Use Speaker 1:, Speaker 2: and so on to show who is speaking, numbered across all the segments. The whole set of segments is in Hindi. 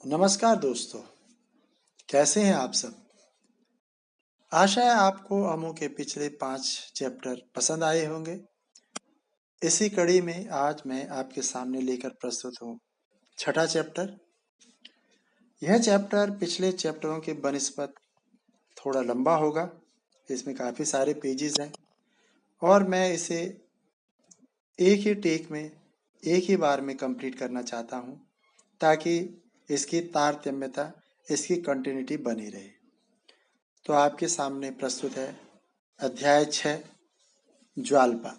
Speaker 1: नमस्कार दोस्तों, कैसे हैं आप सब? आशा है आपको अमू के पिछले 5 चैप्टर पसंद आए होंगे। इसी कड़ी में आज मैं आपके सामने लेकर प्रस्तुत हूँ छठा चैप्टर। यह चैप्टर पिछले चैप्टरों के बनिस्बत थोड़ा लंबा होगा। इसमें काफ़ी सारे पेजेस हैं और मैं इसे एक ही टेक में, एक ही बार में कंप्लीट करना चाहता हूँ ताकि इसकी तारतम्यता, इसकी कंटिन्यूटी बनी रहे। तो आपके सामने प्रस्तुत है अध्याय 6 ज्वाल्पा।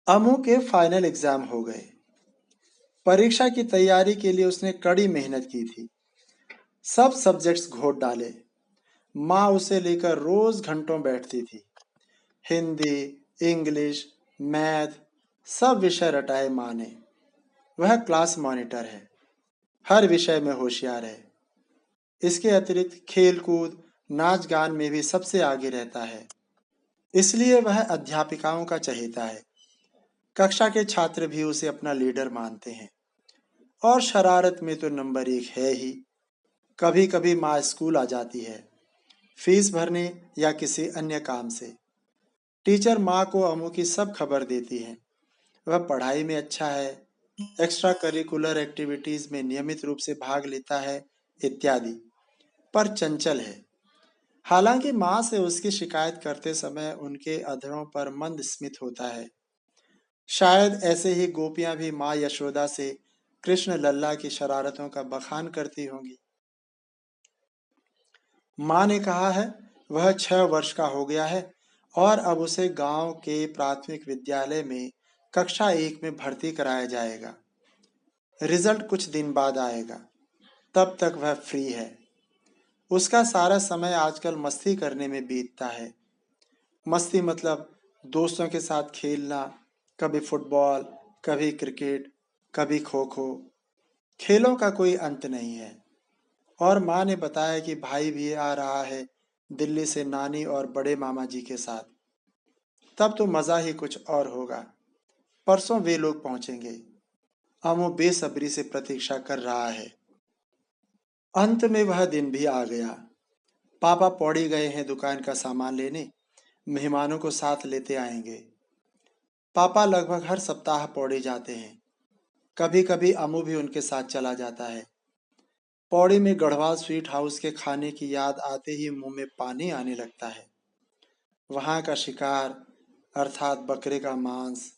Speaker 1: अमू के फाइनल एग्जाम हो गए। परीक्षा की तैयारी के लिए उसने कड़ी मेहनत की थी। सब सब्जेक्ट्स घोट डाले। माँ उसे लेकर रोज घंटों बैठती थी। हिंदी, इंग्लिश, मैथ, सब विषय रटाए माँ ने। वह क्लास मॉनिटर है, हर विषय में होशियार है। इसके अतिरिक्त खेल कूद, नाच गान में भी सबसे आगे रहता है। इसलिए वह अध्यापिकाओं का चहेता है। कक्षा के छात्र भी उसे अपना लीडर मानते हैं। और शरारत में तो नंबर 1 है ही। कभी कभी माँ स्कूल आ जाती है, फीस भरने या किसी अन्य काम से। टीचर माँ को अमू की सब खबर देती है। वह पढ़ाई में अच्छा है, एक्स्ट्रा करिकुलर एक्टिविटीज में नियमित रूप से भाग लेता है इत्यादि, पर चंचल है। हालांकि माँ से उसकी शिकायत करते समय उनके अधरों पर मंद स्मित होता है। शायद ऐसे ही गोपियां भी माँ यशोदा से कृष्ण लल्ला की शरारतों का बखान करती होंगी। माँ ने कहा है वह 6 वर्ष का हो गया है और अब उसे गांव के प्राथमिक विद्यालय में कक्षा 1 में भर्ती कराया जाएगा। रिजल्ट कुछ दिन बाद आएगा, तब तक वह फ्री है। उसका सारा समय आजकल मस्ती करने में बीतता है। मस्ती मतलब दोस्तों के साथ खेलना, कभी फुटबॉल, कभी क्रिकेट, कभी खो खो। खेलों का कोई अंत नहीं है। और माँ ने बताया कि भाई भी आ रहा है दिल्ली से नानी और बड़े मामा जी के साथ। तब तो मज़ा ही कुछ और होगा। परसों वे लोग पहुंचेंगे। अमू बेसब्री से प्रतीक्षा कर रहा है। अंत में वह दिन भी आ गया। पापा पौड़ी गए हैं दुकान का सामान लेने, मेहमानों को साथ लेते आएंगे। पापा लगभग हर सप्ताह पौड़ी जाते हैं। कभी कभी अमू भी उनके साथ चला जाता है। पौड़ी में गढ़वाल स्वीट हाउस के खाने की याद आते ही मुंह में पानी आने लगता है। वहां का शिकार अर्थात बकरे का मांस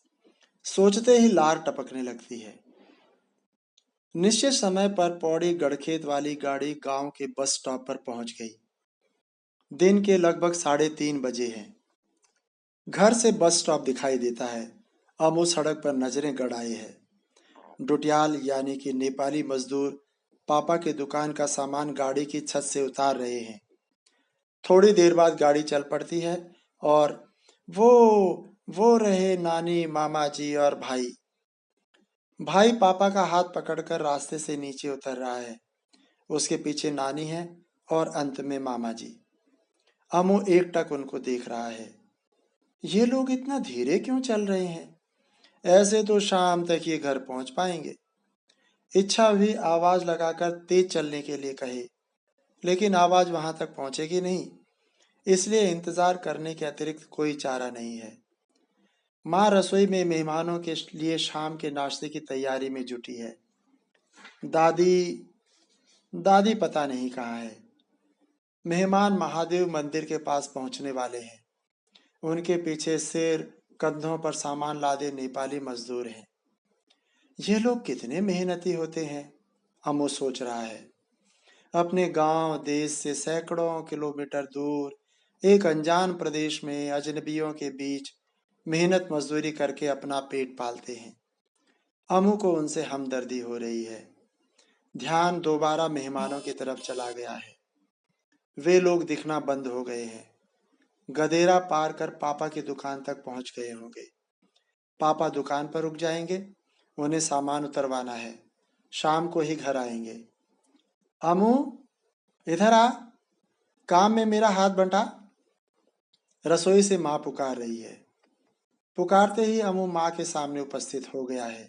Speaker 1: सोचते ही लार टपकने लगती है। निश्चित समय पर पौड़ी गड़खेत वाली गाड़ी गांव के बस स्टॉप पर पहुंच गई। दिन के लगभग 3:30 बजे हैं। घर से बस स्टॉप दिखाई देता है। अमू सड़क पर नजरें गड़ाए है। डुटियाल यानी कि नेपाली मजदूर पापा के दुकान का सामान गाड़ी की छत से उतार रहे हैं। थोड़ी देर बाद गाड़ी चल पड़ती है और वो वो रहे नानी, मामा जी और भाई। भाई पापा का हाथ पकड़कर रास्ते से नीचे उतर रहा है। उसके पीछे नानी है और अंत में मामा जी। अमू एकटक उनको देख रहा है। ये लोग इतना धीरे क्यों चल रहे हैं? ऐसे तो शाम तक ये घर पहुंच पाएंगे। इच्छा भी आवाज लगाकर तेज चलने के लिए कहे, लेकिन आवाज वहां तक पहुंचेगी नहीं। इसलिए इंतजार करने के अतिरिक्त कोई चारा नहीं है। माँ रसोई में मेहमानों के लिए शाम के नाश्ते की तैयारी में जुटी है। दादी दादी पता नहीं कहाँ है। मेहमान महादेव मंदिर के पास पहुंचने वाले हैं। उनके पीछे सिर कंधों पर सामान लादे नेपाली मजदूर हैं। ये लोग कितने मेहनती होते हैं, अमो सोच रहा है। अपने गांव देश से सैकड़ों किलोमीटर दूर एक अनजान प्रदेश में अजनबियों के बीच मेहनत मजदूरी करके अपना पेट पालते हैं। अमू को उनसे हमदर्दी हो रही है। ध्यान दोबारा मेहमानों की तरफ चला गया है। वे लोग दिखना बंद हो गए हैं। गदेरा पार कर पापा की दुकान तक पहुंच गए होंगे। पापा दुकान पर रुक जाएंगे। उन्हें सामान उतरवाना है। शाम को ही घर आएंगे। अमू, इधर आ, काम में मेरा हाथ बंटा। रसोई से माँ पुकार रही है। पुकारते ही अमू माँ के सामने उपस्थित हो गया है।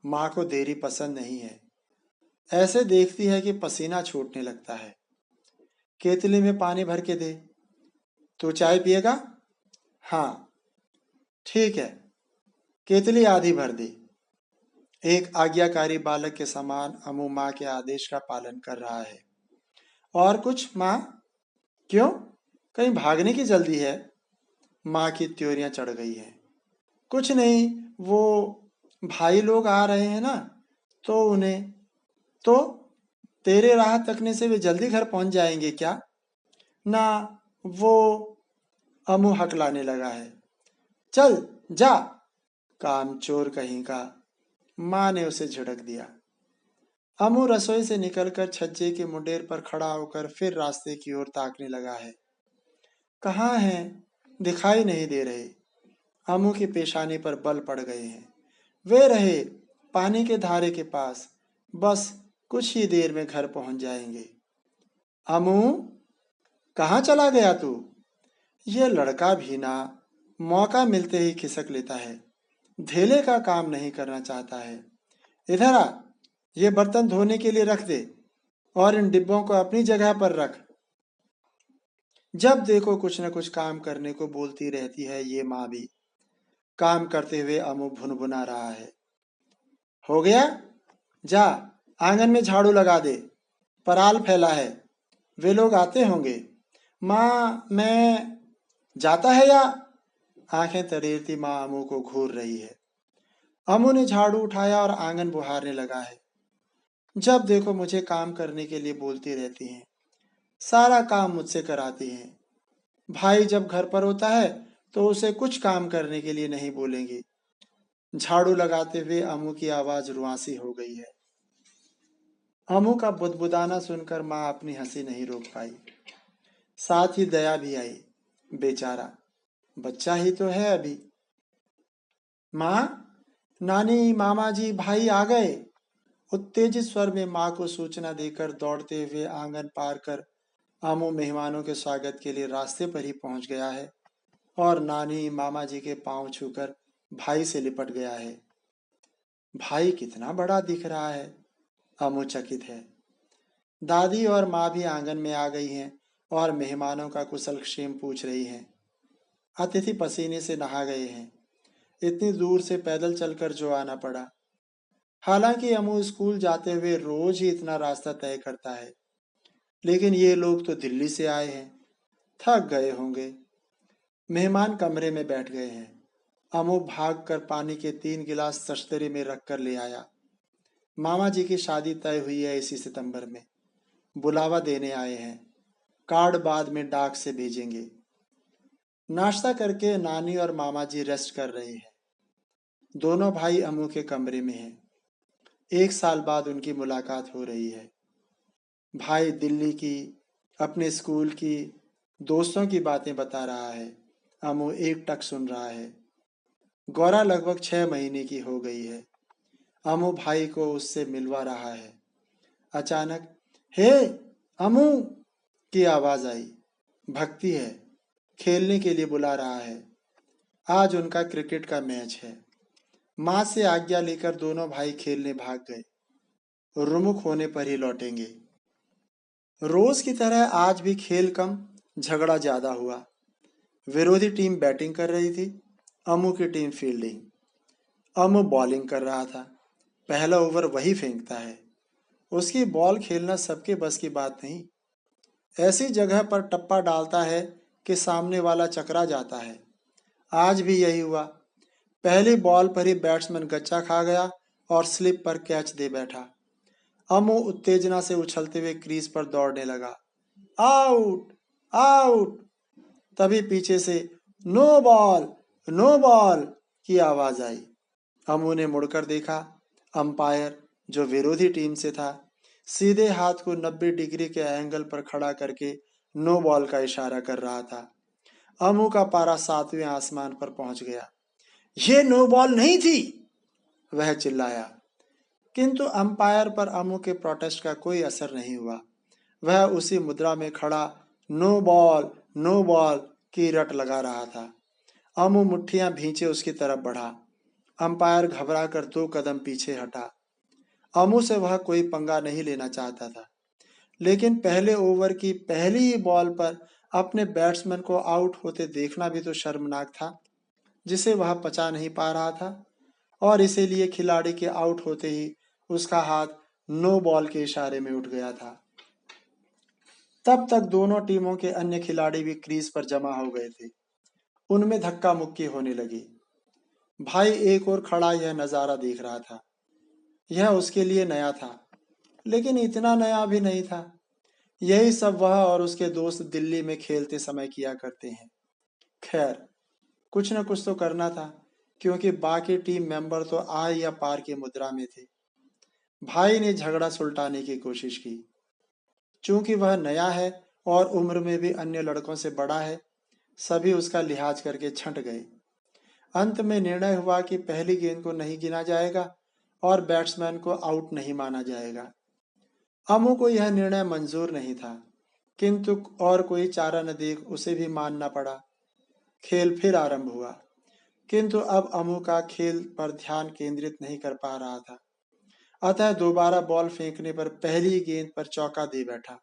Speaker 1: माँ को देरी पसंद नहीं है। ऐसे देखती है कि पसीना छूटने लगता है। केतली में पानी भर के दे। तू चाय पिएगा? हाँ। ठीक है। केतली आधी भर दी। एक आज्ञाकारी बालक के समान अमू माँ के आदेश का पालन कर रहा है। और कुछ माँ? क्यों? कहीं भागने की जल्दी है? माँ की त्योरियां चढ़ गई हैं। कुछ नहीं, वो भाई लोग आ रहे हैं ना, तो उन्हें तो तेरे राह तकने से वे जल्दी घर पहुंच जाएंगे क्या? ना, वो अमू हकलाने लगा है। चल जा, कामचोर कहीं का। माँ ने उसे झिड़क दिया। अमू रसोई से निकलकर छज्जे के मुंडेर पर खड़ा होकर फिर रास्ते की ओर ताकने लगा है। कहाँ हैं? दिखाई नहीं दे रहे। अमू की पेशानी पर बल पड़ गए हैं। वे रहे, पानी के धारे के पास। बस कुछ ही देर में घर पहुंच जाएंगे। अमू, कहाँ चला गया तू? ये लड़का भी ना मौका मिलते ही खिसक लेता है। धेले का काम नहीं करना चाहता है। इधर आ, ये बर्तन धोने के लिए रख दे और इन डिब्बों को अपनी जगह पर रख। जब देखो कुछ न कुछ काम करने को बोलती रहती है ये माँ भी। काम करते हुए अमू भुनभुना रहा है। हो गया? जा, आंगन में झाड़ू लगा दे। पराल फैला है, वे लोग आते होंगे। माँ, मैं जाता है या? आंखें तरेरती माँ अमू को घूर रही है। अमू ने झाड़ू उठाया और आंगन बुहारने लगा है। जब देखो मुझे काम करने के लिए बोलती रहती हैं। सारा काम मुझसे कराती हैं। भाई जब घर पर होता है तो उसे कुछ काम करने के लिए नहीं बोलेंगे। झाड़ू लगाते हुए अमू की आवाज रुआंसी हो गई है। अमू का बुदबुदाना सुनकर माँ अपनी हंसी नहीं रोक पाई। साथ ही दया भी आई। बेचारा बच्चा ही तो है अभी। माँ, नानी, मामा जी, भाई आ गए। उत्तेजित स्वर में माँ को सूचना देकर दौड़ते हुए आंगन पार कर अमू मेहमानों के स्वागत के लिए रास्ते पर ही पहुंच गया है और नानी मामा जी के पांव छूकर भाई से लिपट गया है। भाई कितना बड़ा दिख रहा है, अमू चकित है। दादी और माँ भी आंगन में आ गई हैं और मेहमानों का कुशल क्षेम पूछ रही हैं। अतिथि पसीने से नहा गए हैं। इतनी दूर से पैदल चलकर जो आना पड़ा। हालांकि अमू स्कूल जाते हुए रोज ही इतना रास्ता तय करता है, लेकिन ये लोग तो दिल्ली से आए हैं, थक गए होंगे। मेहमान कमरे में बैठ गए हैं। अमू भाग कर पानी के 3 गिलास सस्तरे में रख कर ले आया। मामा जी की शादी तय हुई है इसी सितंबर में। बुलावा देने आए हैं। कार्ड बाद में डाक से भेजेंगे। नाश्ता करके नानी और मामा जी रेस्ट कर रहे हैं। दोनों भाई अमू के कमरे में हैं। 1 साल बाद उनकी मुलाकात हो रही है। भाई दिल्ली की, अपने स्कूल की, दोस्तों की बातें बता रहा है। अमू एकटक सुन रहा है। गौरा लगभग 6 महीने की हो गई है। अमू भाई को उससे मिलवा रहा है। अचानक हे अमू की आवाज आई। भक्ति है, खेलने के लिए बुला रहा है। आज उनका क्रिकेट का मैच है। माँ से आज्ञा लेकर दोनों भाई खेलने भाग गए। रुमुख होने पर ही लौटेंगे। रोज की तरह आज भी खेल कम, झगड़ा ज्यादा हुआ। विरोधी टीम बैटिंग कर रही थी, अमू की टीम फील्डिंग। अमू बॉलिंग कर रहा था। पहला ओवर वही फेंकता है। उसकी बॉल खेलना सबके बस की बात नहीं। ऐसी जगह पर टप्पा डालता है कि सामने वाला चकरा जाता है। आज भी यही हुआ। पहली बॉल पर ही बैट्समैन गच्चा खा गया और स्लिप पर कैच दे बैठा। अमू उत्तेजना से उछलते हुए क्रीज पर दौड़ने लगा। Out, out. तभी पीछे से नो बॉल, नो बॉल की आवाज आई। अमू ने मुड़कर देखा। अंपायर, जो विरोधी टीम से था, सीधे हाथ को 90 डिग्री के एंगल पर खड़ा करके नो बॉल का इशारा कर रहा था। अमू का पारा 7वें आसमान पर पहुंच गया। ये नो बॉल नहीं थी, वह चिल्लाया। किंतु अंपायर पर अमू के प्रोटेस्ट का कोई असर नहीं हुआ। वह उसी मुद्रा में खड़ा नो बॉल, नो बॉल की रट लगा रहा था। अमू मुट्ठियां भींचे उसकी तरफ बढ़ा। अंपायर घबरा कर 2 कदम पीछे हटा। अमू से वह कोई पंगा नहीं लेना चाहता था, लेकिन पहले ओवर की पहली ही बॉल पर अपने बैट्समैन को आउट होते देखना भी तो शर्मनाक था, जिसे वह पचा नहीं पा रहा था। और इसीलिए खिलाड़ी के आउट होते ही उसका हाथ नो बॉल के इशारे में उठ गया था। तब तक दोनों टीमों के अन्य खिलाड़ी भी क्रीज पर जमा हो गए थे। उनमें धक्का मुक्की होने लगी। भाई एक और खड़ा यह नजारा देख रहा था। यह उसके लिए नया था, लेकिन इतना नया भी नहीं था। यही सब वह और उसके दोस्त दिल्ली में खेलते समय किया करते हैं। खैर, कुछ न कुछ तो करना था, क्योंकि बाकी टीम मेंबर तो आ या पार की मुद्रा में थे। भाई ने झगड़ा सुलटाने की कोशिश की। चूंकि वह नया है और उम्र में भी अन्य लड़कों से बड़ा है, सभी उसका लिहाज करके छंट गए। अंत में निर्णय हुआ कि पहली गेंद को नहीं गिना जाएगा और बैट्समैन को आउट नहीं माना जाएगा। अमू को यह निर्णय मंजूर नहीं था, किंतु और कोई चारा न देख उसे भी मानना पड़ा। खेल फिर आरंभ हुआ, किंतु अब अमू का खेल पर ध्यान केंद्रित नहीं कर पा रहा था। अतः दोबारा बॉल फेंकने पर पहली गेंद पर चौका दे बैठा।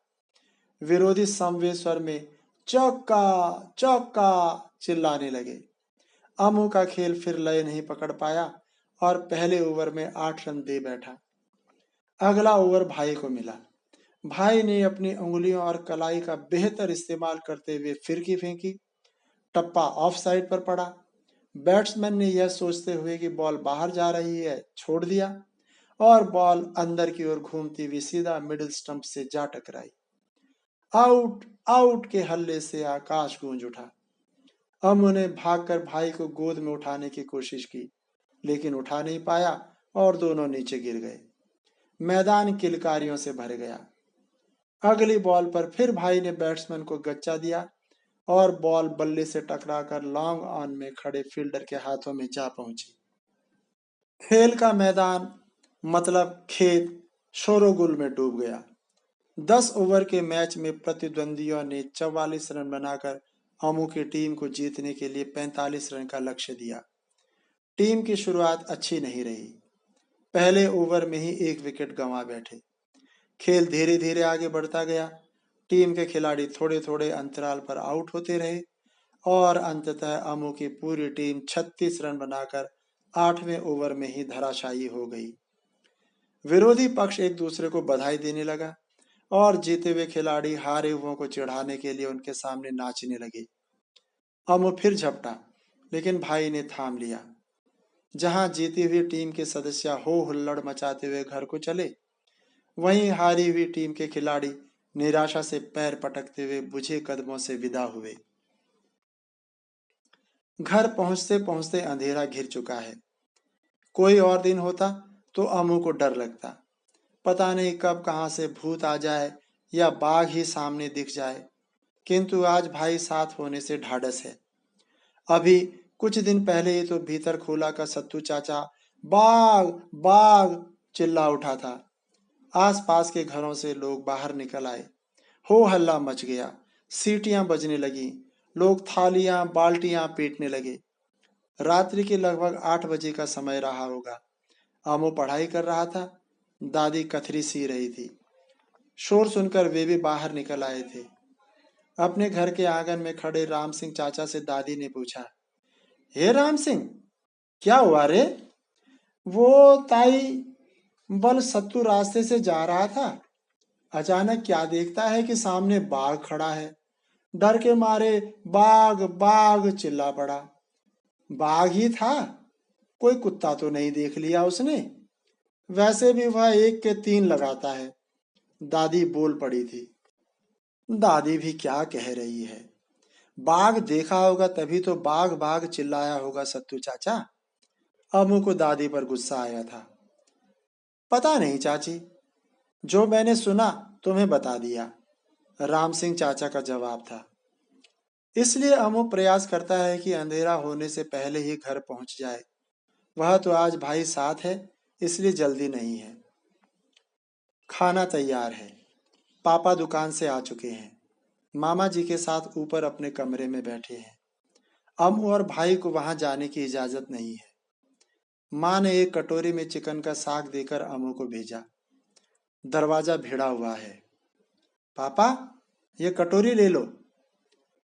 Speaker 1: विरोधी समवेत स्वर में चौका चौका चिल्लाने लगे। अमू का खेल फिर लय नहीं पकड़ पाया और पहले ओवर में 8 रन दे बैठा। अगला ओवर भाई को मिला। भाई ने अपनी उंगलियों और कलाई का बेहतर इस्तेमाल करते हुए फिरकी फेंकी। टप्पा ऑफ साइड पर पड़ा। बैट्समैन ने यह सोचते हुए कि बॉल बाहर जा रही है, छोड़ दिया और बॉल अंदर की ओर घूमती हुई सीधा मिडिल स्टंप से जा टकराई। आउट आउट के हल्ले से आकाश गूंज उठा। अमू ने भागकर भाई को गोद में उठाने की कोशिश की, लेकिन उठा नहीं पाया और दोनों नीचे गिर गए। मैदान किलकारियों से भर गया। अगली बॉल पर फिर भाई ने बैट्समैन को गच्चा दिया और बॉल बल्ले से टकराकर लॉन्ग ऑन में खड़े फील्डर के हाथों में जा पहुंची। खेल का मैदान मतलब खेत शोरगुल में डूब गया। 10 ओवर के मैच में प्रतिद्वंदियों ने 44 रन बनाकर अमू की टीम को जीतने के लिए 45 रन का लक्ष्य दिया। टीम की शुरुआत अच्छी नहीं रही। पहले ओवर में ही एक विकेट गंवा बैठे। खेल धीरे धीरे आगे बढ़ता गया। टीम के खिलाड़ी थोड़े थोड़े अंतराल पर आउट होते रहे और अंततः अमू की पूरी टीम 36 रन बनाकर 8वें ओवर में ही धराशायी हो गई। विरोधी पक्ष एक दूसरे को बधाई देने लगा और जीते हुए खिलाड़ी हारे हुओं को चिढ़ाने के लिए उनके सामने नाचने लगे। अमू फिर झपटा, लेकिन भाई ने थाम लिया। जहां जीती हुई टीम के सदस्य हो हुल्लड़ मचाते हुए घर को चले, वहीं हारी हुई टीम के खिलाड़ी निराशा से पैर पटकते हुए बुझे कदमों से विदा हुए। घर पहुंचते पहुंचते अंधेरा घिर चुका है। कोई और दिन होता तो अमू को डर लगता। पता नहीं कब कहां से भूत आ जाए या बाघ ही सामने दिख जाए, किंतु आज भाई साथ होने से ढाढ़स है। अभी कुछ दिन पहले ही तो भीतर खोला का सत्तू चाचा बाघ बाघ चिल्ला उठा था। आसपास के घरों से लोग बाहर निकल आए। हो हल्ला मच गया। सीटियां बजने लगी। लोग थालियां बाल्टियां पीटने लगे। रात्रि के लगभग 8 बजे का समय रहा होगा। अमो पढ़ाई कर रहा था। दादी कथरी सी रही थी। शोर सुनकर वे भी बाहर निकल आए थे। अपने घर के आंगन में खड़े राम सिंह चाचा से दादी ने पूछा, हे राम सिंह, क्या हुआ रे? वो ताई बल सत्तू रास्ते से जा रहा था। अचानक क्या देखता है कि सामने बाघ खड़ा है। डर के मारे बाघ बाघ चिल्ला पड़ा। बाघ ही था, कोई कुत्ता तो नहीं देख लिया उसने? वैसे भी वह 1 के 3 लगाता है। दादी बोल पड़ी थी। दादी भी क्या कह रही है। बाघ देखा होगा तभी तो बाघ बाघ चिल्लाया होगा सत्तू चाचा। अमू को दादी पर गुस्सा आया था। पता नहीं चाची, जो मैंने सुना तुम्हें बता दिया, राम सिंह चाचा का जवाब था। इसलिए अमू प्रयास करता है कि अंधेरा होने से पहले ही घर पहुंच जाए। वह तो आज भाई साथ है, इसलिए जल्दी नहीं है। खाना तैयार है। पापा दुकान से आ चुके हैं। मामा जी के साथ ऊपर अपने कमरे में बैठे हैं। अमू और भाई को वहां जाने की इजाजत नहीं है। माँ ने एक कटोरी में चिकन का साग देकर अमू को भेजा। दरवाजा भिड़ा हुआ है। पापा, ये कटोरी ले लो।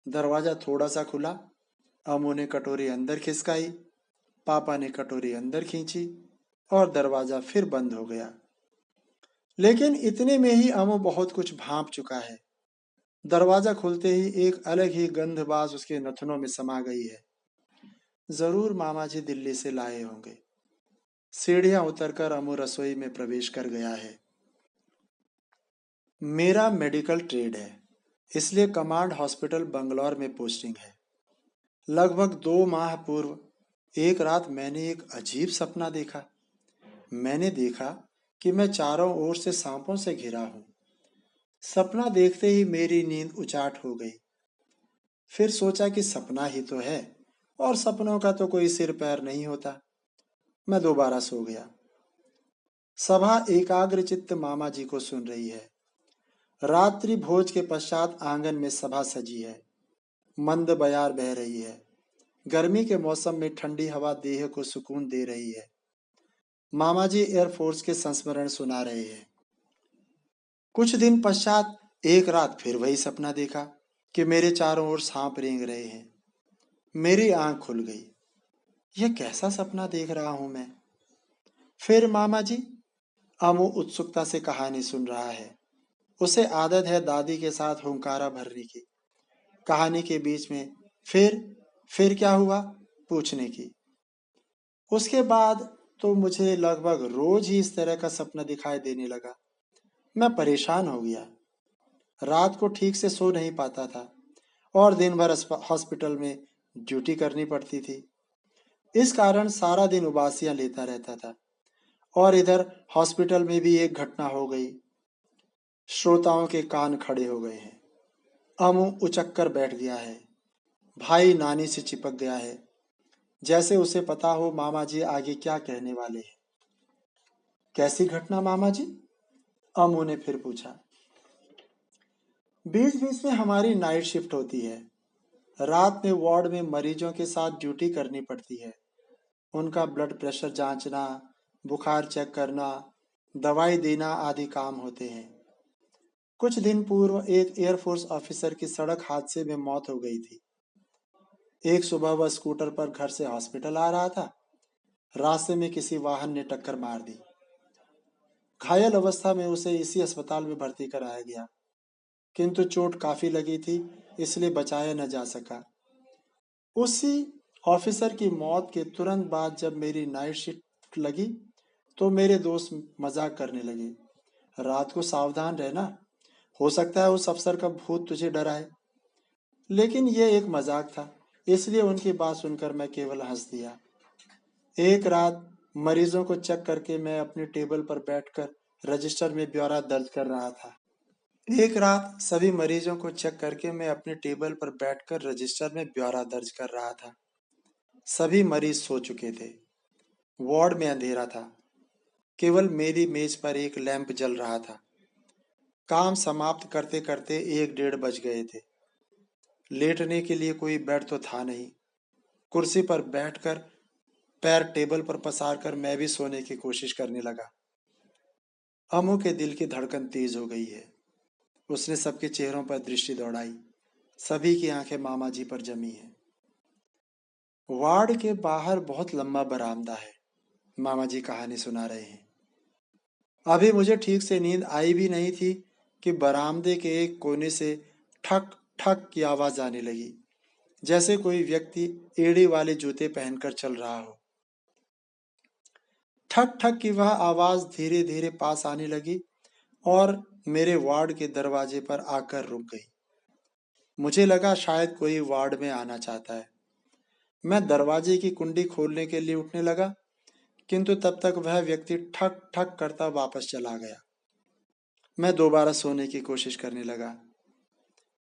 Speaker 1: दरवाजा थोड़ा सा खुला। अमू ने कटोरी अंदर खिसकाई। पापा ने कटोरी अंदर खींची और दरवाजा फिर बंद हो गया। लेकिन इतने में ही अमू बहुत कुछ भांप चुका है। दरवाजा खुलते ही एक अलग ही गंधबाज उसके नथनों में समा गई है। जरूर मामा जी दिल्ली से लाए होंगे। सीढ़ियां उतरकर अमू रसोई में प्रवेश कर गया है। मेरा मेडिकल ट्रेड है, इसलिए कमांड हॉस्पिटल बंगलौर में पोस्टिंग है। लगभग 2 माह पूर्व एक रात मैंने एक अजीब सपना देखा। मैंने देखा कि मैं चारों ओर से सांपों से घिरा हूं। सपना देखते ही मेरी नींद उचाट हो गई। फिर सोचा कि सपना ही तो है और सपनों का तो कोई सिर पैर नहीं होता। मैं दोबारा सो गया। सभा एकाग्रचित्त मामा जी को सुन रही है। रात्रि भोज के पश्चात आंगन में सभा सजी है। मंद बयार बह रही है। गर्मी के मौसम में ठंडी हवा देह को सुकून दे रही है। मामा जी एयरफोर्स के संस्मरण सुना रहे हैं। कुछ दिन पश्चात एक रात फिर वही सपना देखा कि मेरे चारों ओर सांप रेंग रहे हैं। मेरी आंख खुल गई। यह कैसा सपना देख रहा हूं मैं? फिर मामा जी? अमू उत्सुकता से कहानी सुन रहा है। उसे आदत है दादी के साथ हुंकारा भरने की। कहानी के बीच में फिर क्या हुआ पूछने की। उसके बाद तो मुझे लगभग रोज ही इस तरह का सपना दिखाई देने लगा। मैं परेशान हो गया। रात को ठीक से सो नहीं पाता था और दिन भर हॉस्पिटल में ड्यूटी करनी पड़ती थी। इस कारण सारा दिन उबासियां लेता रहता था। और इधर हॉस्पिटल में भी एक घटना हो गई। श्रोताओं के कान खड़े हो गए हैं। अमू उचक कर बैठ गया है। भाई नानी से चिपक गया है, जैसे उसे पता हो मामा जी आगे क्या कहने वाले हैं। कैसी घटना मामा जी? अमू ने फिर पूछा। बीच बीच में हमारी नाइट शिफ्ट होती है। रात में वार्ड में मरीजों के साथ ड्यूटी करनी पड़ती है। उनका ब्लड प्रेशर जांचना, बुखार चेक करना, दवाई देना आदि काम होते हैं। कुछ दिन पूर्व एक एयरफोर्स ऑफिसर की सड़क हादसे में मौत हो गई थी। एक सुबह वह स्कूटर पर घर से हॉस्पिटल आ रहा था। रास्ते में किसी वाहन ने टक्कर मार दी। घायल अवस्था में उसे इसी अस्पताल में भर्ती कराया गया, किंतु चोट काफी लगी थी, इसलिए बचाया न जा सका। उसी ऑफिसर की मौत के तुरंत बाद जब मेरी नाइट शिफ्ट लगी तो मेरे दोस्त मजाक करने लगे। रात को सावधान रहना, हो सकता है उस अफसर का भूत तुझे डराए। लेकिन यह एक मजाक था, इसलिए उनकी बात सुनकर मैं केवल हंस दिया। एक रात मरीजों को चेक करके मैं अपने टेबल पर बैठकर रजिस्टर में ब्यौरा दर्ज कर रहा था। एक रात सभी मरीजों को चेक करके मैं अपने टेबल पर बैठकर रजिस्टर में ब्यौरा दर्ज कर रहा था। सभी मरीज सो चुके थे। वार्ड में अंधेरा था। केवल मेरी मेज पर एक लैंप जल रहा था। काम समाप्त करते करते 1-1:30 बज गए थे। लेटने के लिए कोई बेड तो था नहीं। कुर्सी पर बैठकर पैर टेबल पर पसार कर मैं भी सोने की कोशिश करने लगा। अमू के दिल की धड़कन तेज हो गई है। उसने सबके चेहरों पर दृष्टि दौड़ाई। सभी की आंखें मामा जी पर जमी हैं। वार्ड के बाहर बहुत लंबा बरामदा है। मामा जी कहानी सुना रहे हैं। अभी मुझे ठीक से नींद आई भी नहीं थी कि बरामदे के एक कोने से ठक ठक की आवाज आने लगी, जैसे कोई व्यक्ति एड़ी वाले जूते पहनकर चल रहा हो। ठक ठक की वह आवाज धीरे धीरे पास आने लगी और मेरे वार्ड के दरवाजे पर आकर रुक गई। मुझे लगा शायद कोई वार्ड में आना चाहता है। मैं दरवाजे की कुंडी खोलने के लिए उठने लगा, किंतु तब तक वह व्यक्ति ठक ठक करता वापस चला गया। मैं दोबारा सोने की कोशिश करने लगा।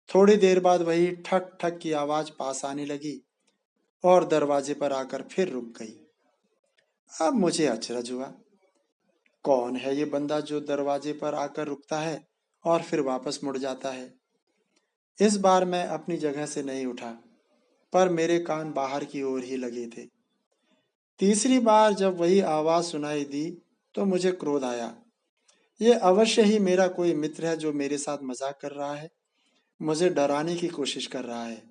Speaker 1: थोड़ी देर बाद वही ठक ठक की आवाज पास आने लगी और दरवाजे पर आकर फिर रुक गई। अब मुझे अचरज हुआ। कौन है ये बंदा जो दरवाजे पर आकर रुकता है और फिर वापस मुड़ जाता है? इस बार मैं अपनी जगह से नहीं उठा, पर मेरे कान बाहर की ओर ही लगे थे। तीसरी बार जब वही आवाज सुनाई दी तो मुझे क्रोध आया। ये अवश्य ही मेरा कोई मित्र है जो मेरे साथ मजाक कर रहा है, मुझे डराने की कोशिश कर रहा है।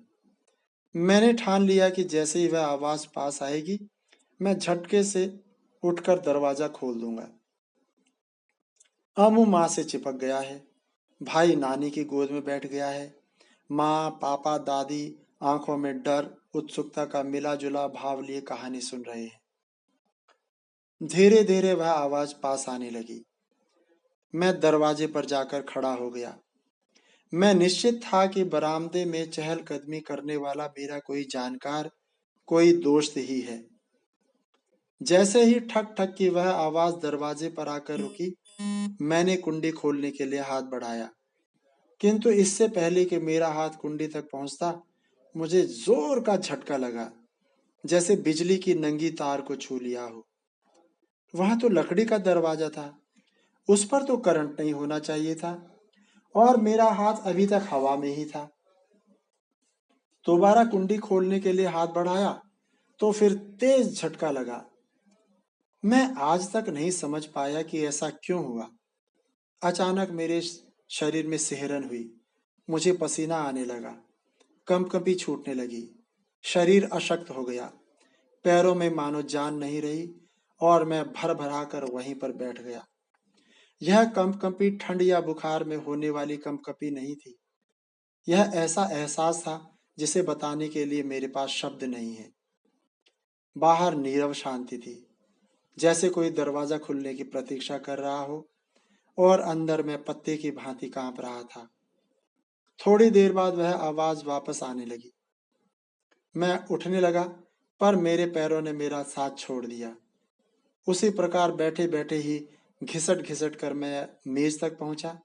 Speaker 1: मैंने ठान लिया कि जैसे ही वह आवाज पास आएगी, मैं झटके से उठकर दरवाजा खोल दूंगा। अमू माँ से चिपक गया है, भाई नानी की गोद में बैठ गया है। माँ, पापा, दादी आंखों में डर, उत्सुकता का मिला जुला भाव लिए कहानी सुन रहे हैं। धीरे धीरे वह आवाज पास आने लगी। मैं दरवाजे पर जाकर खड़ा हो गया। मैं निश्चित था कि बरामदे में चहलकदमी करने वाला मेरा कोई जानकार, कोई दोस्त ही है। जैसे ही ठक ठक की वह आवाज दरवाजे पर आकर रुकी, मैंने कुंडी खोलने के लिए हाथ बढ़ाया, किंतु इससे पहले कि मेरा हाथ कुंडी तक पहुंचता, मुझे जोर का झटका लगा, जैसे बिजली की नंगी तार को छू लिया हो। वह तो लकड़ी का दरवाजा था, उस पर तो करंट नहीं होना चाहिए था, और मेरा हाथ अभी तक हवा में ही था। दोबारा कुंडी खोलने के लिए हाथ बढ़ाया तो फिर तेज झटका लगा। मैं आज तक नहीं समझ पाया कि ऐसा क्यों हुआ। अचानक मेरे शरीर में सिहरन हुई, मुझे पसीना आने लगा, कंपकंपी छूटने लगी, शरीर अशक्त हो गया, पैरों में मानो जान नहीं रही, और मैं भर भरा कर वहीं पर बैठ गया। यह कंपकंपी ठंड या बुखार में होने वाली कंपकंपी नहीं थी। यह ऐसा एहसास था जिसे बताने के लिए मेरे पास शब्द नहीं है। बाहर नीरव शांति थी, जैसे कोई दरवाजा खुलने की प्रतीक्षा कर रहा हो, और अंदर मैं पत्ते की भांति कांप रहा था। थोड़ी देर बाद वह आवाज वापस आने लगी। मैं उठने लगा, पर मेरे पैरों ने मेरा साथ छोड़ दिया। उसी प्रकार बैठे बैठे ही घिसट घिसट कर मैं मेज तक पहुंचा।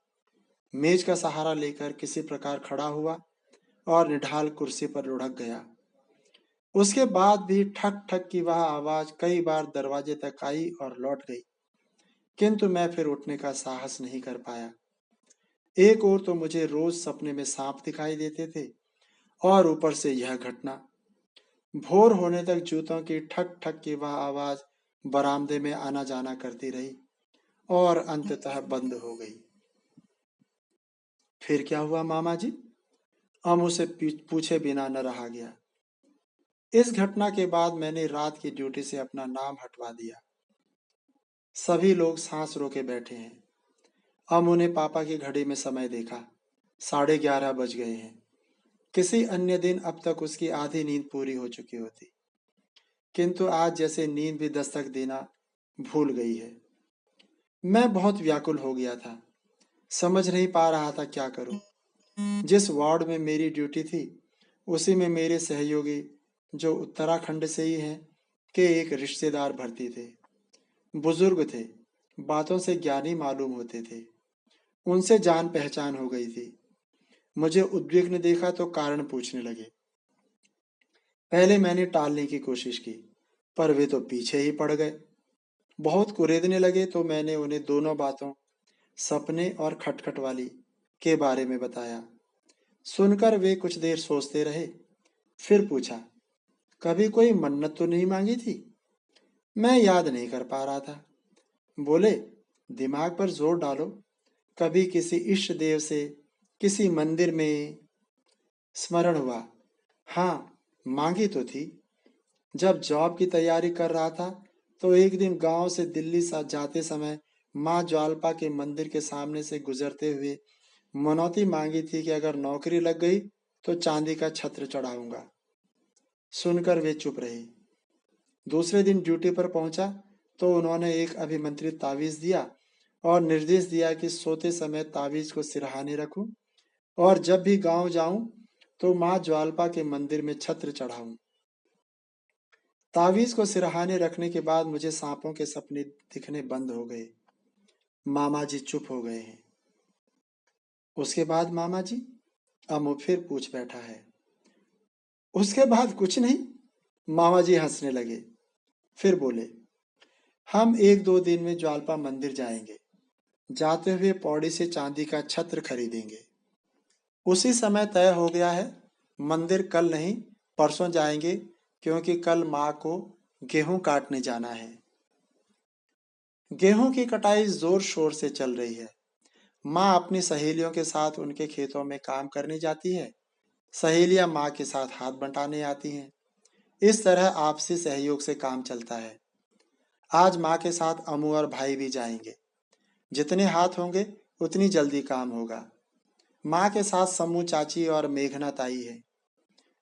Speaker 1: मेज का सहारा लेकर किसी प्रकार खड़ा हुआ और निढाल कुर्सी पर लुढ़क गया। उसके बाद भी ठक ठक की वह आवाज कई बार दरवाजे तक आई और लौट गई, किंतु मैं फिर उठने का साहस नहीं कर पाया। एक ओर तो मुझे रोज सपने में सांप दिखाई देते थे, और ऊपर से यह घटना। भोर होने तक जूतों की ठक ठक की वह आवाज बरामदे में आना जाना करती रही, और अंततः बंद हो गई। फिर क्या हुआ मामा जी? अमू से पूछे बिना न रहा गया। इस घटना के बाद मैंने रात की ड्यूटी से अपना नाम हटवा दिया। सभी लोग सांस रोके बैठे हैं। अमू ने पापा की घड़ी में समय देखा, 11:30 बज गए हैं। किसी अन्य दिन अब तक उसकी आधी नींद पूरी हो चुकी होती, किंतु आज जैसे नींद भी दस्तक देना भूल गई है। मैं बहुत व्याकुल हो गया था, समझ नहीं पा रहा था क्या करूं। जिस वार्ड में मेरी ड्यूटी थी, उसी में मेरे सहयोगी, जो उत्तराखंड से ही हैं, के एक रिश्तेदार भर्ती थे। बुजुर्ग थे, बातों से ज्ञानी मालूम होते थे। उनसे जान पहचान हो गई थी। मुझे उद्विग्न देखा तो कारण पूछने लगे। पहले मैंने टालने की कोशिश की, पर वे तो पीछे ही पड़ गए। बहुत कुरेदने लगे तो मैंने उन्हें दोनों बातों, सपने और खटखट वाली, के बारे में बताया। सुनकर वे कुछ देर सोचते रहे। फिर पूछा, कभी कोई मन्नत तो नहीं मांगी थी? मैं याद नहीं कर पा रहा था। बोले, दिमाग पर जोर डालो, कभी किसी इष्ट देव से, किसी मंदिर में? स्मरण हुआ, हाँ, मांगी तो थी। जब जॉब की तैयारी कर रहा था तो एक दिन गांव से दिल्ली सा जाते समय माँ ज्वाल्पा के मंदिर के सामने से गुजरते हुए मनौती मांगी थी कि अगर नौकरी लग गई तो चांदी का छत्र चढ़ाऊंगा। सुनकर वे चुप रही। दूसरे दिन ड्यूटी पर पहुंचा तो उन्होंने एक अभिमंत्रित तावीज दिया और निर्देश दिया कि सोते समय तावीज को सिरहाने रखूं, और जब भी गांव जाऊं तो माँ ज्वाल्पा के मंदिर में छत्र चढ़ाऊं। तावीज को सिरहाने रखने के बाद मुझे सांपों के सपने दिखने बंद हो गए। मामा जी चुप हो गए हैं। उसके बाद मामा जी? अमु फिर पूछ बैठा है। उसके बाद कुछ नहीं, मामा जी हंसने लगे। फिर बोले, हम 1-2 दिन में ज्वाल्पा मंदिर जाएंगे। जाते हुए पौड़ी से चांदी का छत्र खरीदेंगे। उसी समय तय हो गया है। मंदिर कल नहीं, परसों जाएंगे, क्योंकि कल माँ को गेहूं काटने जाना है। गेहूं की कटाई जोर शोर से चल रही है। माँ अपनी सहेलियों के साथ उनके खेतों में काम करने जाती है। सहेलियां माँ के साथ हाथ बंटाने आती हैं। इस तरह आपसी सहयोग से काम चलता है। आज माँ के साथ अमू और भाई भी जाएंगे। जितने हाथ होंगे उतनी जल्दी काम होगा। माँ के साथ समू चाची और मेघना ताई है।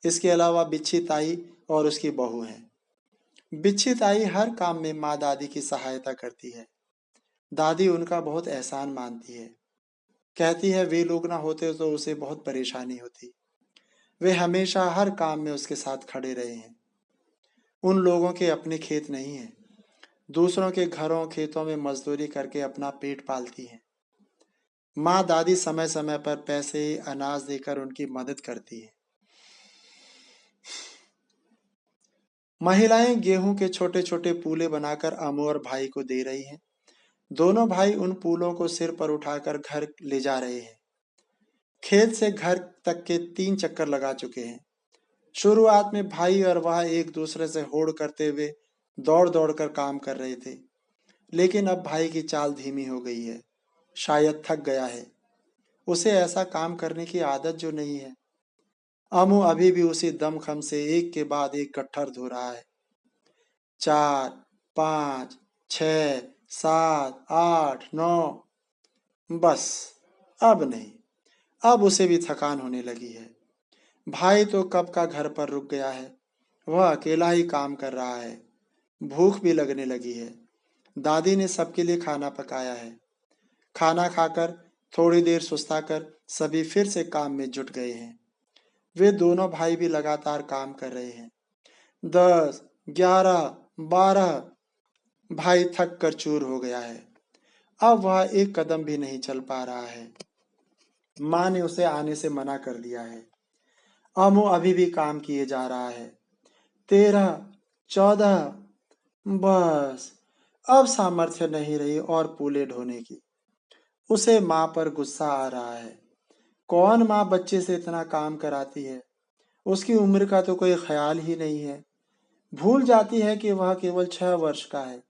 Speaker 1: इसके अलावा बिच्छी ताई और उसकी बहू है। बिच्छी ताई हर काम में माँ दादी की सहायता करती है। दादी उनका बहुत एहसान मानती है। कहती है वे लोग ना होते तो उसे बहुत परेशानी होती। वे हमेशा हर काम में उसके साथ खड़े रहे हैं। उन लोगों के अपने खेत नहीं हैं। दूसरों के घरों खेतों में मजदूरी करके अपना पेट पालती हैं। माँ दादी समय समय पर पैसे अनाज देकर उनकी मदद करती है। महिलाएं गेहूं के छोटे छोटे पूले बनाकर अमू और भाई को दे रही हैं। दोनों भाई उन पूलों को सिर पर उठाकर घर ले जा रहे हैं। खेत से घर तक के 3 चक्कर लगा चुके हैं। शुरुआत में भाई और वह एक दूसरे से होड़ करते हुए दौड़ दौड़ कर काम कर रहे थे। लेकिन अब भाई की चाल धीमी हो गई है। शायद थक गया है। उसे ऐसा काम करने की आदत जो नहीं है। अमू अभी भी उसी दमखम से एक के बाद एक गट्ठर धो रहा है। 4, 5, 6, 7, 8, 9। बस अब नहीं। अब उसे भी थकान होने लगी है। भाई तो कब का घर पर रुक गया है। वह अकेला ही काम कर रहा है। भूख भी लगने लगी है। दादी ने सबके लिए खाना पकाया है। खाना खाकर थोड़ी देर सुस्ताकर सभी फिर से काम में जुट गए हैं। वे दोनों भाई भी लगातार काम कर रहे हैं। 10, 11, 12। भाई थक कर चूर हो गया है। अब वह एक कदम भी नहीं चल पा रहा है। माँ ने उसे आने से मना कर दिया है। अमू अभी भी काम किए जा रहा है। 13, 14। बस अब सामर्थ्य नहीं रही और पूले ढोने की। उसे माँ पर गुस्सा आ रहा है। कौन माँ बच्चे से इतना काम कराती है। उसकी उम्र का तो कोई ख्याल ही नहीं है। भूल जाती है कि वह केवल 6 वर्ष का है।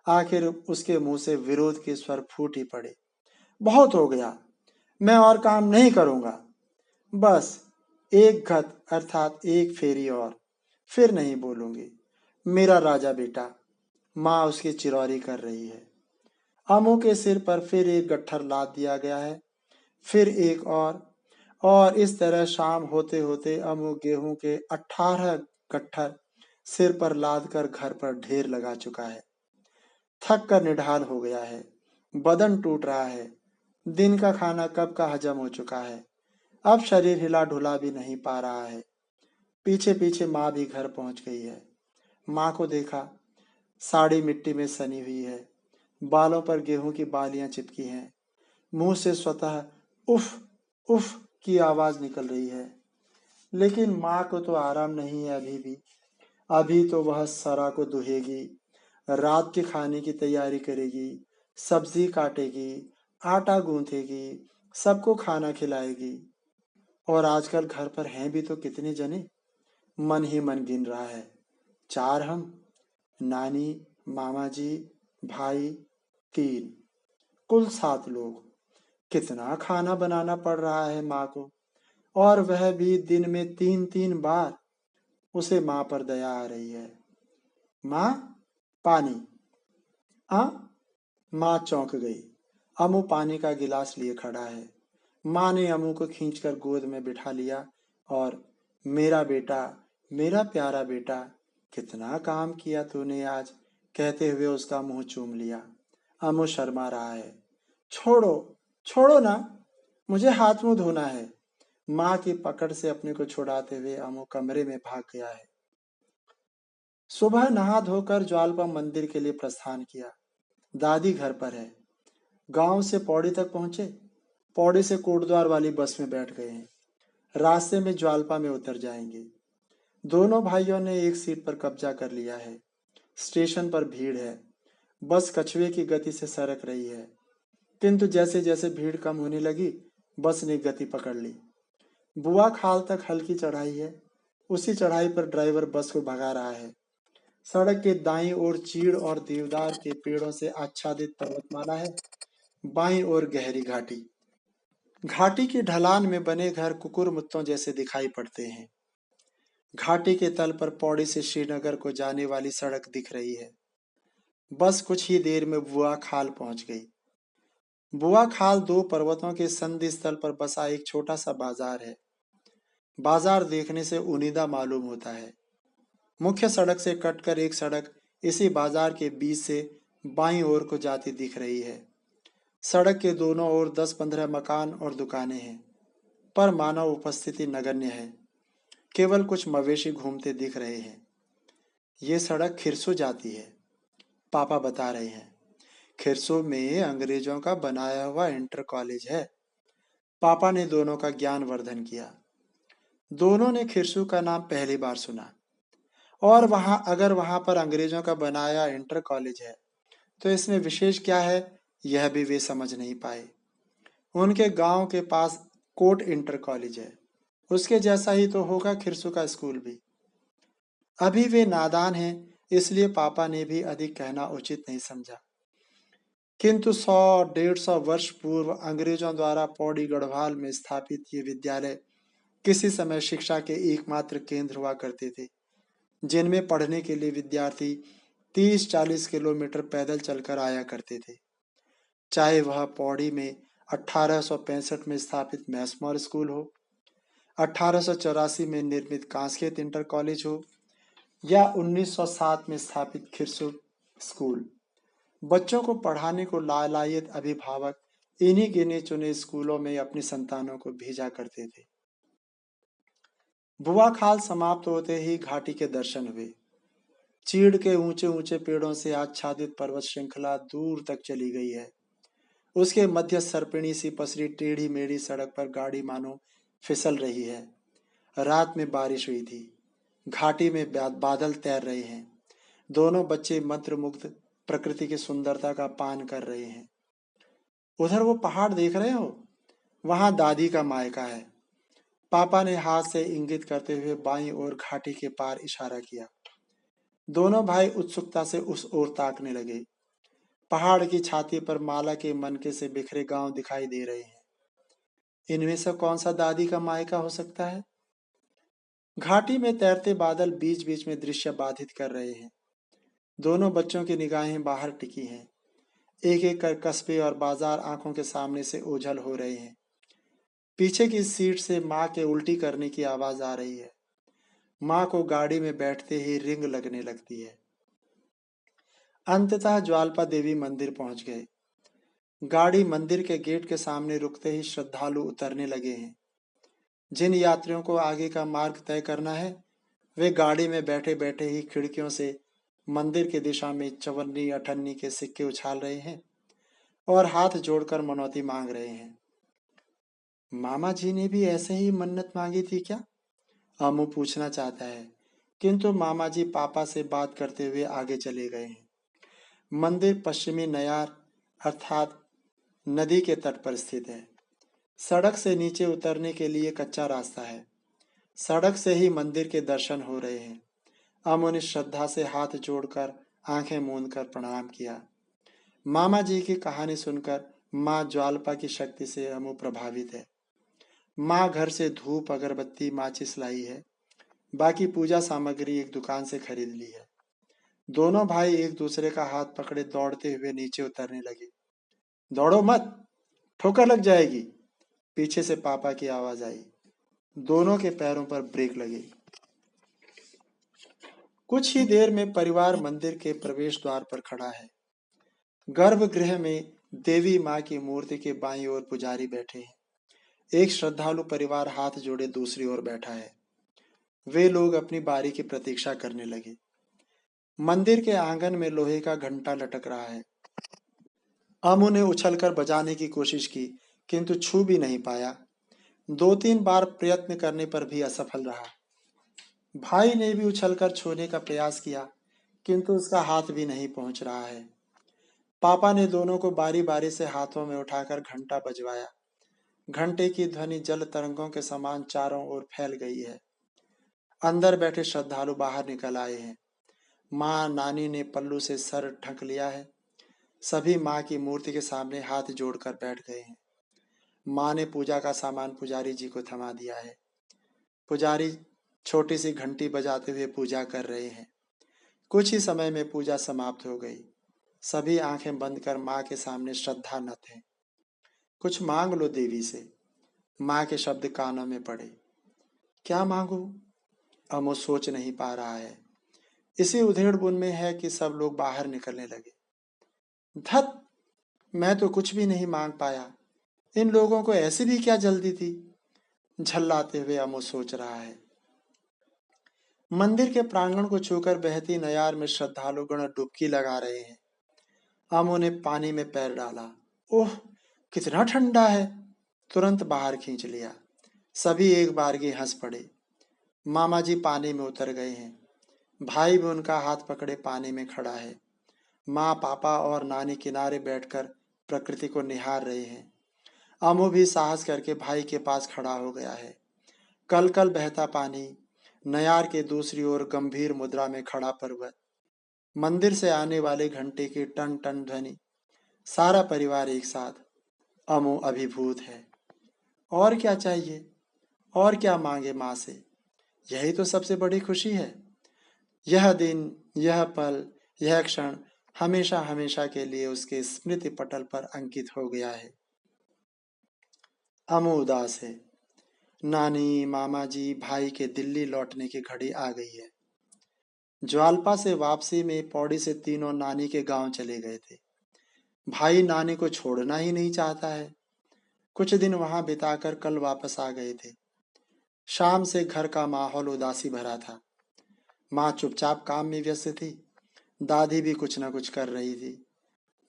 Speaker 1: आखिर उसके मुंह से विरोध के स्वर फूट ही पड़े। बहुत हो गया। मैं और काम नहीं करूंगा। बस एक गत अर्थात एक फेरी और फिर नहीं बोलूंगी। मेरा राजा बेटा। माँ उसकी चिरौरी कर रही है। अमू के सिर पर फिर एक गट्ठर लाद दिया गया है। फिर एक और इस तरह शाम होते होते अमू गेहूं के 18 गट्ठर सिर पर लाद कर घर पर ढेर लगा चुका है। थक कर निढाल हो गया है। बदन टूट रहा है। दिन का खाना कब का हजम हो चुका है। अब शरीर हिला ढुला भी नहीं पा रहा है। पीछे पीछे माँ भी घर पहुंच गई है। माँ को देखा। साड़ी मिट्टी में सनी हुई है। बालों पर गेहूं की बालियां चिपकी हैं। मुंह से स्वतः उफ उफ की आवाज निकल रही है। लेकिन माँ को तो आराम नहीं है अभी भी। अभी तो वह सरा को दुहेगी, रात के खाने की तैयारी करेगी, सब्जी काटेगी, आटा गूंथेगी, सबको खाना खिलाएगी। और आजकल घर पर हैं भी तो कितने जने। मन ही मन गिन रहा है। 4 हम, नानी, मामा जी, भाई, 3, कुल 7 लोग। कितना खाना बनाना पड़ रहा है माँ को। और वह भी दिन में 3-3 बार। उसे माँ पर दया आ रही है। माँ, पानी। आ माँ चौंक गई। अमू पानी का गिलास लिए खड़ा है। माँ ने अमू को खींचकर गोद में बिठा लिया और मेरा बेटा, मेरा प्यारा बेटा, कितना काम किया तूने आज, कहते हुए उसका मुंह चूम लिया। अमू शर्मा रहा है। छोड़ो, छोड़ो ना, मुझे हाथ मुंह धोना है। माँ की पकड़ से अपने को छुड़ाते हुए अमू कमरे में भाग गया है। सुबह नहा धोकर ज्वालपा मंदिर के लिए प्रस्थान किया। दादी घर पर है। गांव से पौड़ी तक पहुंचे। पौड़ी से कोटद्वार वाली बस में बैठ गए हैं। रास्ते में ज्वालपा में उतर जाएंगे। दोनों भाइयों ने एक सीट पर कब्जा कर लिया है। स्टेशन पर भीड़ है। बस कछुए की गति से सरक रही है। किंतु जैसे जैसे भीड़ कम होने लगी, बस ने गति पकड़ ली। बुआ खाल तक हल्की चढ़ाई है। उसी चढ़ाई पर ड्राइवर बस को भगा रहा है। सड़क के दाईं ओर चीड़ और देवदार के पेड़ों से आच्छादित पर्वतमाला है। बाईं ओर गहरी घाटी। घाटी की ढलान में बने घर कुकुरमुत्तों जैसे दिखाई पड़ते हैं। घाटी के तल पर पौड़ी से श्रीनगर को जाने वाली सड़क दिख रही है। बस कुछ ही देर में बुआ खाल पहुंच गई। बुआ खाल दो पर्वतों के संधि स्थल पर बसा एक छोटा सा बाजार है। बाजार देखने से उनीदा मालूम होता है। मुख्य सड़क से कटकर एक सड़क इसी बाजार के बीच से बाईं ओर को जाती दिख रही है। सड़क के दोनों ओर 10-15 मकान और दुकानें हैं, पर मानव उपस्थिति नगण्य है। केवल कुछ मवेशी घूमते दिख रहे हैं। ये सड़क खिरसू जाती है, पापा बता रहे हैं। खिरसू में अंग्रेजों का बनाया हुआ इंटर कॉलेज है। पापा ने दोनों का ज्ञानवर्धन किया। दोनों ने खिरसू का नाम पहली बार सुना, और अगर वहां पर अंग्रेजों का बनाया इंटर कॉलेज है तो इसमें विशेष क्या है, यह भी वे समझ नहीं पाए। उनके गांव के पास कोट इंटर कॉलेज है, उसके जैसा ही तो होगा खिरसू का स्कूल भी। अभी वे नादान हैं, इसलिए पापा ने भी अधिक कहना उचित नहीं समझा। किंतु 100-150 वर्ष पूर्व अंग्रेजों द्वारा पौड़ी गढ़वाल में स्थापित ये विद्यालय किसी समय शिक्षा के एकमात्र केंद्र हुआ करते थे, जिनमें पढ़ने के लिए विद्यार्थी 30-40 किलोमीटर पैदल चलकर आया करते थे। चाहे वह पौड़ी में 1865 में स्थापित मैसमोर स्कूल हो, 1884 में निर्मित कांस्केत इंटर कॉलेज हो, या 1907 में स्थापित खिरसू स्कूल। बच्चों को पढ़ाने को लालायित अभिभावक इन्हीं गिने चुने स्कूलों में अपनी संतानों को भेजा करते थे। बुआ खाल समाप्त होते ही घाटी के दर्शन हुए। चीड़ के ऊंचे ऊंचे पेड़ों से आच्छादित पर्वत श्रृंखला दूर तक चली गई है। उसके मध्य सर्पिणी सी पसरी टेढ़ी मेढ़ी सड़क पर गाड़ी मानो फिसल रही है। रात में बारिश हुई थी। घाटी में बादल तैर रहे हैं। दोनों बच्चे मंत्रमुग्ध प्रकृति की सुंदरता का पान कर रहे हैं। उधर वो पहाड़ देख रहे हो, वहां दादी का मायका है। पापा ने हाथ से इंगित करते हुए बाईं ओर घाटी के पार इशारा किया। दोनों भाई उत्सुकता से उस ओर ताकने लगे। पहाड़ की छाती पर माला के मनके से बिखरे गांव दिखाई दे रहे हैं। इनमें से कौन सा दादी का मायका हो सकता है? घाटी में तैरते बादल बीच बीच में दृश्य बाधित कर रहे हैं। दोनों बच्चों की निगाहें बाहर टिकी हैं। एक एक कर कस्बे और बाजार आंखों के सामने से ओझल हो रहे हैं। पीछे की सीट से माँ के उल्टी करने की आवाज आ रही है। माँ को गाड़ी में बैठते ही रिंग लगने लगती है। अंततः ज्वाल्पा देवी मंदिर पहुंच गए। गाड़ी मंदिर के गेट के सामने रुकते ही श्रद्धालु उतरने लगे हैं। जिन यात्रियों को आगे का मार्ग तय करना है, वे गाड़ी में बैठे बैठे ही खिड़कियों से मंदिर की दिशा में 54 के सिक्के उछाल रहे हैं और हाथ जोड़कर मनौती मांग रहे हैं। मामा जी ने भी ऐसे ही मन्नत मांगी थी क्या? अमू पूछना चाहता है, किंतु मामा जी पापा से बात करते हुए आगे चले गए हैं। मंदिर पश्चिमी नयार अर्थात नदी के तट पर स्थित है। सड़क से नीचे उतरने के लिए कच्चा रास्ता है। सड़क से ही मंदिर के दर्शन हो रहे हैं। अमू ने श्रद्धा से हाथ जोड़कर आंखें मूंद कर प्रणाम किया। मामा जी की कहानी सुनकर माँ ज्वाल्पा की शक्ति से अमू प्रभावित है। माँ घर से धूप अगरबत्ती माचिस लाई है। बाकी पूजा सामग्री एक दुकान से खरीद ली है। दोनों भाई एक दूसरे का हाथ पकड़े दौड़ते हुए नीचे उतरने लगे। दौड़ो मत, ठोकर लग जाएगी, पीछे से पापा की आवाज आई। दोनों के पैरों पर ब्रेक लगे। कुछ ही देर में परिवार मंदिर के प्रवेश द्वार पर खड़ा है। गर्भगृह में देवी माँ की मूर्ति के बाईं ओर पुजारी बैठे हैं। एक श्रद्धालु परिवार हाथ जोड़े दूसरी ओर बैठा है। वे लोग अपनी बारी की प्रतीक्षा करने लगे। मंदिर के आंगन में लोहे का घंटा लटक रहा है। अमू ने उछलकर बजाने की कोशिश की, किंतु छू भी नहीं पाया। 2-3 बार प्रयत्न करने पर भी असफल रहा। भाई ने भी उछलकर छूने का प्रयास किया, किंतु उसका हाथ भी नहीं पहुंच रहा है। पापा ने दोनों को बारी बारी से हाथों में उठाकर घंटा बजवाया। घंटे की ध्वनि जल तरंगों के समान चारों ओर फैल गई है। अंदर बैठे श्रद्धालु बाहर निकल आए हैं। माँ नानी ने पल्लू से सर ढक लिया है। सभी माँ की मूर्ति के सामने हाथ जोड़कर बैठ गए हैं। माँ ने पूजा का सामान पुजारी जी को थमा दिया है। पुजारी छोटी सी घंटी बजाते हुए पूजा कर रहे हैं। कुछ ही समय में पूजा समाप्त हो गई। सभी आंखें बंद कर माँ के सामने श्रद्धा न थे। कुछ मांग लो देवी से। माँ के शब्द कानों में पड़े। क्या मांगू? अमो सोच नहीं पा रहा है। इसी उधेड़-बुन में है कि सब लोग बाहर निकलने लगे। धत! मैं तो कुछ भी नहीं मांग पाया। इन लोगों को ऐसी भी क्या जल्दी थी? झल्लाते हुए अमो सोच रहा है। मंदिर के प्रांगण को छूकर बहती नयार में श्रद्धालुगण डुबकी लगा रहे हैं। अमो ने पानी में पैर डाला। ओह! कितना ठंडा है। तुरंत बाहर खींच लिया। सभी एक बारगी हंस पड़े। मामा जी पानी में उतर गए हैं। भाई भी उनका हाथ पकड़े पानी में खड़ा है। माँ, पापा और नानी किनारे बैठकर प्रकृति को निहार रहे हैं। अमो भी साहस करके भाई के पास खड़ा हो गया है। कल कल बहता पानी, नयार के दूसरी ओर गंभीर मुद्रा में खड़ा पर्वत, मंदिर से आने वाले घंटे की टन टन ध्वनि, सारा परिवार एक साथ। अमो अभिभूत है। और क्या चाहिए? और क्या मांगे माँ से? यही तो सबसे बड़ी खुशी है। यह दिन, यह पल, यह क्षण हमेशा हमेशा के लिए उसके स्मृति पटल पर अंकित हो गया है। अमो उदास है। नानी, मामा जी, भाई के दिल्ली लौटने की घड़ी आ गई है। ज्वाल्पा से वापसी में पौड़ी से तीनों नानी के गांव चले गए थे। भाई नानी को छोड़ना ही नहीं चाहता है। कुछ दिन वहां बिताकर कल वापस आ गए थे। शाम से घर का माहौल उदासी भरा था। माँ चुपचाप काम में व्यस्त थी। दादी भी कुछ न कुछ कर रही थी।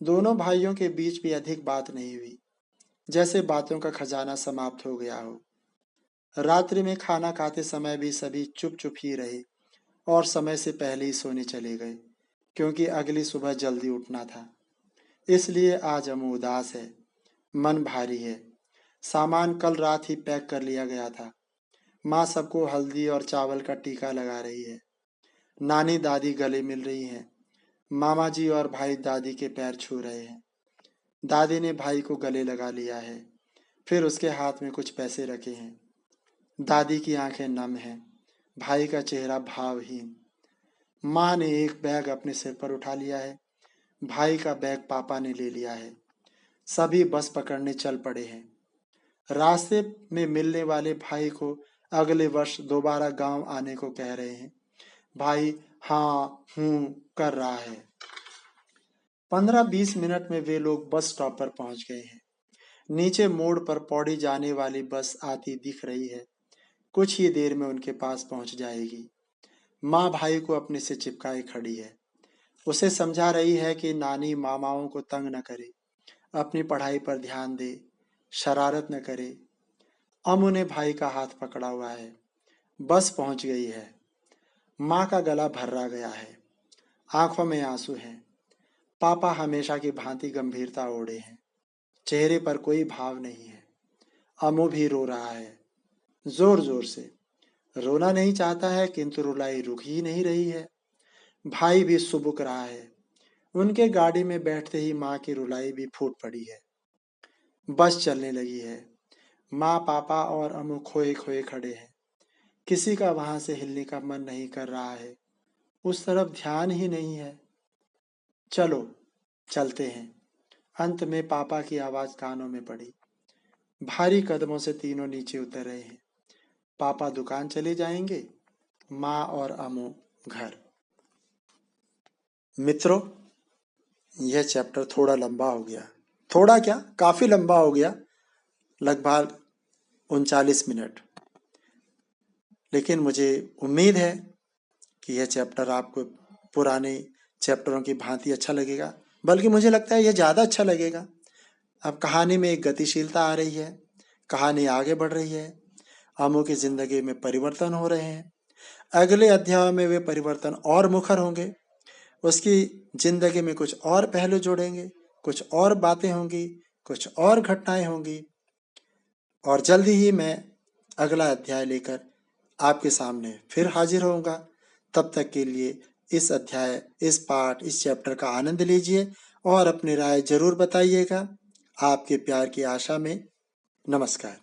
Speaker 1: दोनों भाइयों के बीच भी अधिक बात नहीं हुई, जैसे बातों का खजाना समाप्त हो गया हो। रात्रि में खाना खाते समय भी सभी चुप चुप ही रहे और समय से पहले ही सोने चले गए, क्योंकि अगली सुबह जल्दी उठना था। इसलिए आज अमू उदास है। मन भारी है। सामान कल रात ही पैक कर लिया गया था। माँ सबको हल्दी और चावल का टीका लगा रही है। नानी दादी गले मिल रही हैं। मामा जी और भाई दादी के पैर छू रहे हैं। दादी ने भाई को गले लगा लिया है। फिर उसके हाथ में कुछ पैसे रखे हैं। दादी की आंखें नम हैं। भाई का चेहरा भावहीन। माँ ने एक बैग अपने सिर पर उठा लिया है। भाई का बैग पापा ने ले लिया है। सभी बस पकड़ने चल पड़े हैं। रास्ते में मिलने वाले भाई को अगले वर्ष दोबारा गांव आने को कह रहे हैं। भाई हाँ हूँ कर रहा है। 15-20 मिनट में वे लोग बस स्टॉप पर पहुंच गए हैं। नीचे मोड़ पर पौड़ी जाने वाली बस आती दिख रही है। कुछ ही देर में उनके पास पहुंच जाएगी। माँ भाई को अपने से चिपकाए खड़ी है। उसे समझा रही है कि नानी मामाओं को तंग न करे, अपनी पढ़ाई पर ध्यान दे, शरारत न करे। अमू ने भाई का हाथ पकड़ा हुआ है। बस पहुंच गई है। माँ का गला भर्रा गया है। आंखों में आंसू हैं। पापा हमेशा की भांति गंभीरता ओढ़े हैं। चेहरे पर कोई भाव नहीं है। अमू भी रो रहा है, जोर जोर से। रोना नहीं चाहता है, किंतु रुलाई रुक ही नहीं रही है। भाई भी सुबुक रहा है। उनके गाड़ी में बैठते ही माँ की रुलाई भी फूट पड़ी है। बस चलने लगी है। माँ, पापा और अमू खोए खोए खड़े हैं। किसी का वहां से हिलने का मन नहीं कर रहा है। उस तरफ ध्यान ही नहीं है। चलो चलते हैं। अंत में पापा की आवाज कानों में पड़ी। भारी कदमों से तीनों नीचे उतर रहे हैं। पापा दुकान चले जाएंगे, माँ और अमू घर। मित्रों, यह चैप्टर थोड़ा लंबा हो गया। थोड़ा क्या, काफी लंबा हो गया, लगभग 39 मिनट। लेकिन मुझे उम्मीद है कि यह चैप्टर आपको पुराने चैप्टरों की भांति अच्छा लगेगा, बल्कि मुझे लगता है यह ज़्यादा अच्छा लगेगा। अब कहानी में एक गतिशीलता आ रही है। कहानी आगे बढ़ रही है। अमू की जिंदगी में परिवर्तन हो रहे हैं। अगले अध्याय में वे परिवर्तन और मुखर होंगे। उसकी जिंदगी में कुछ और पहलू जोड़ेंगे, कुछ और बातें होंगी, कुछ और घटनाएं होंगी। और जल्दी ही मैं अगला अध्याय लेकर आपके सामने फिर हाजिर होऊंगा। तब तक के लिए इस अध्याय, इस पाठ, इस चैप्टर का आनंद लीजिए और अपनी राय जरूर बताइएगा। आपके प्यार की आशा में नमस्कार।